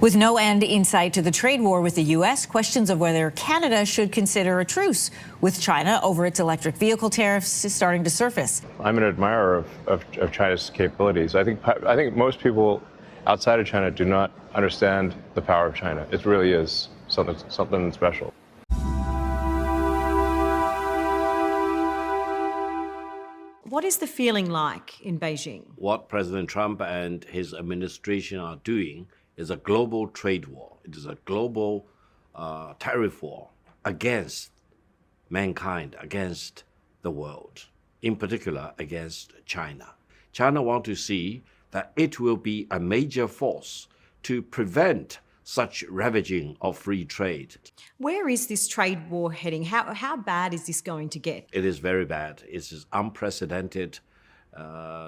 With no end in sight to the trade war with the U.S., questions of whether Canada should consider a truce with China over its electric vehicle tariffs is starting to surface. I'm an admirer of China's capabilities. I think most people outside of China do not understand the power of China. It really is something special. What is the feeling like in Beijing? What President Trump and his administration are doing is a global trade war. It is a global tariff war against mankind, against the world, in particular against China. China wants to see that it will be a major force to prevent such ravaging of free trade. Where is this trade war heading? How bad is this going to get? It is very bad. It is unprecedented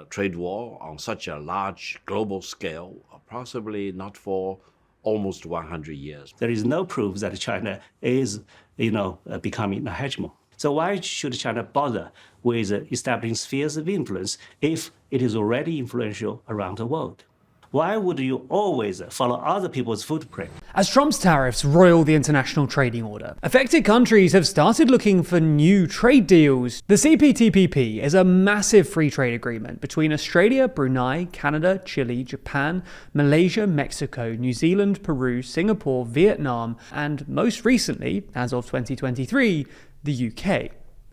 trade war on such a large global scale, possibly not for almost 100 years. There is no proof that China is, becoming a hegemon. So why should China bother with establishing spheres of influence if it is already influential around the world? Why would you always follow other people's footprint? As Trump's tariffs roil the international trading order, affected countries have started looking for new trade deals. The CPTPP is a massive free trade agreement between Australia, Brunei, Canada, Chile, Japan, Malaysia, Mexico, New Zealand, Peru, Singapore, Vietnam, and most recently, as of 2023, the UK.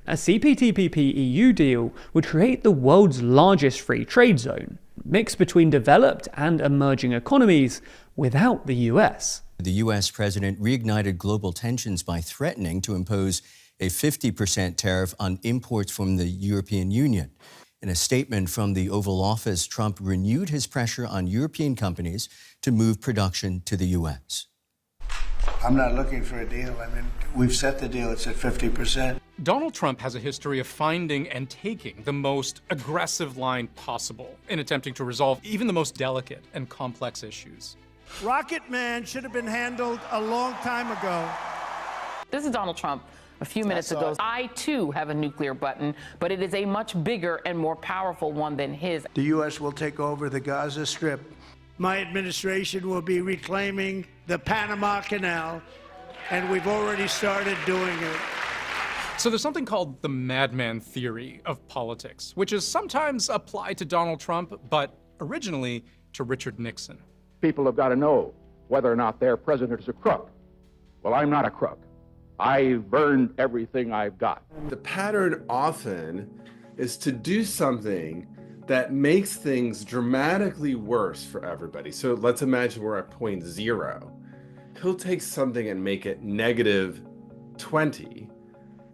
A CPTPP EU deal would create the world's largest free trade zone, mixed between developed and emerging economies without the US. The US president reignited global tensions by threatening to impose a 50% tariff on imports from the European Union. In a statement from the Oval Office, Trump renewed his pressure on European companies to move production to the US. I'm not looking for a deal. I mean, we've set the deal. It's at 50%. Donald Trump has a history of finding and taking the most aggressive line possible in attempting to resolve even the most delicate and complex issues. Rocket Man should have been handled a long time ago. This is Donald Trump. A few minutes ago, I too have a nuclear button, but it is a much bigger and more powerful one than his. The U.S. will take over the Gaza Strip. My administration will be reclaiming the Panama Canal, and we've already started doing it. So there's something called the madman theory of politics, which is sometimes applied to Donald Trump, but originally to Richard Nixon. People have got to know whether or not their president is a crook. Well, I'm not a crook. I've burned everything I've got. The pattern often is to do something that makes things dramatically worse for everybody. So let's imagine we're at point 0. He'll take something and make it negative 20.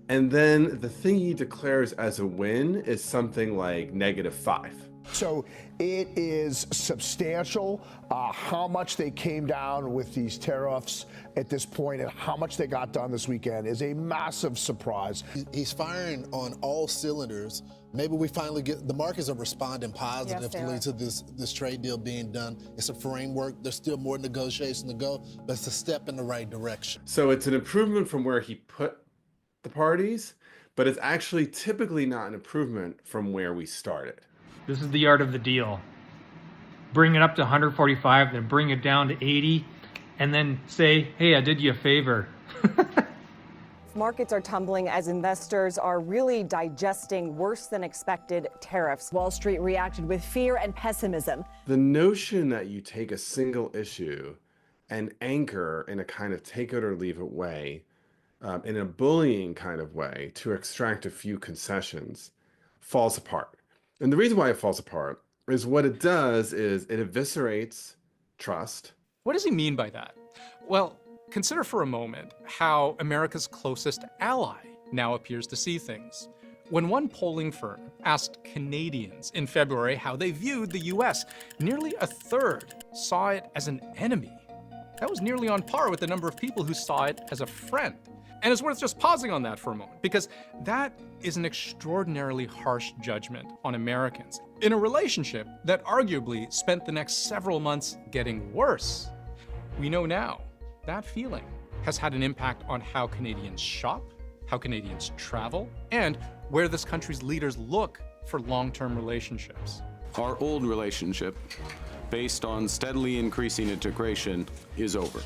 And then the thing he declares as a win is something like negative 5. So it is substantial how much they came down with these tariffs at this point and how much they got done this weekend is a massive surprise. He's firing on all cylinders. Maybe we finally get, the markets are responding positively to this trade deal being done. It's a framework. There's still more negotiation to go, but it's a step in the right direction. So it's an improvement from where he put the parties, but it's actually typically not an improvement from where we started. This is the art of the deal. Bring it up to 145, then bring it down to 80, and then say, hey, I did you a favor. Markets are tumbling as investors are really digesting worse than expected tariffs. Wall Street reacted with fear and pessimism. The notion that you take a single issue and anchor in a kind of take it or leave it way, in a bullying kind of way to extract a few concessions, falls apart. And the reason why it falls apart is what it does is it eviscerates trust. What does he mean by that? Well, consider for a moment how America's closest ally now appears to see things. When one polling firm asked Canadians in February how they viewed the US, nearly a third saw it as an enemy. That was nearly on par with the number of people who saw it as a friend. And it's worth just pausing on that for a moment, because that is an extraordinarily harsh judgment on Americans in a relationship that arguably spent the next several months getting worse. We know now that feeling has had an impact on how Canadians shop, how Canadians travel, and where this country's leaders look for long-term relationships. Our old relationship based on steadily increasing integration is over.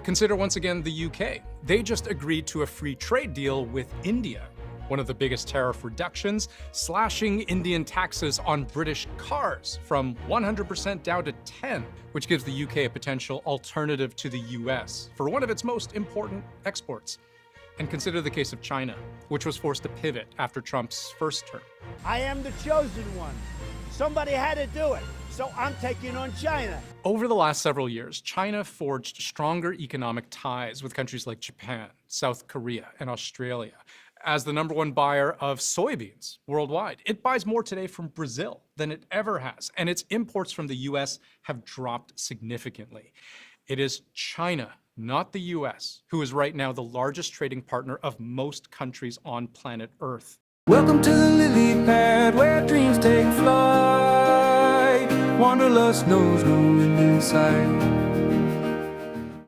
Consider once again the UK. They just agreed to a free trade deal with India, one of the biggest tariff reductions, slashing Indian taxes on British cars from 100% down to 10%, which gives the UK a potential alternative to the US for one of its most important exports. And consider the case of China, which was forced to pivot after Trump's first term. I am the chosen one. Somebody had to do it, so I'm taking on China. Over the last several years, China forged stronger economic ties with countries like Japan, South Korea, and Australia. As the #1 buyer of soybeans worldwide, it buys more today from Brazil than it ever has, and its imports from the US have dropped significantly. It is China, not the US, who is right now the largest trading partner of most countries on planet Earth. Welcome to the lily pad where dreams take flight. Wanderlust knows no end in sight.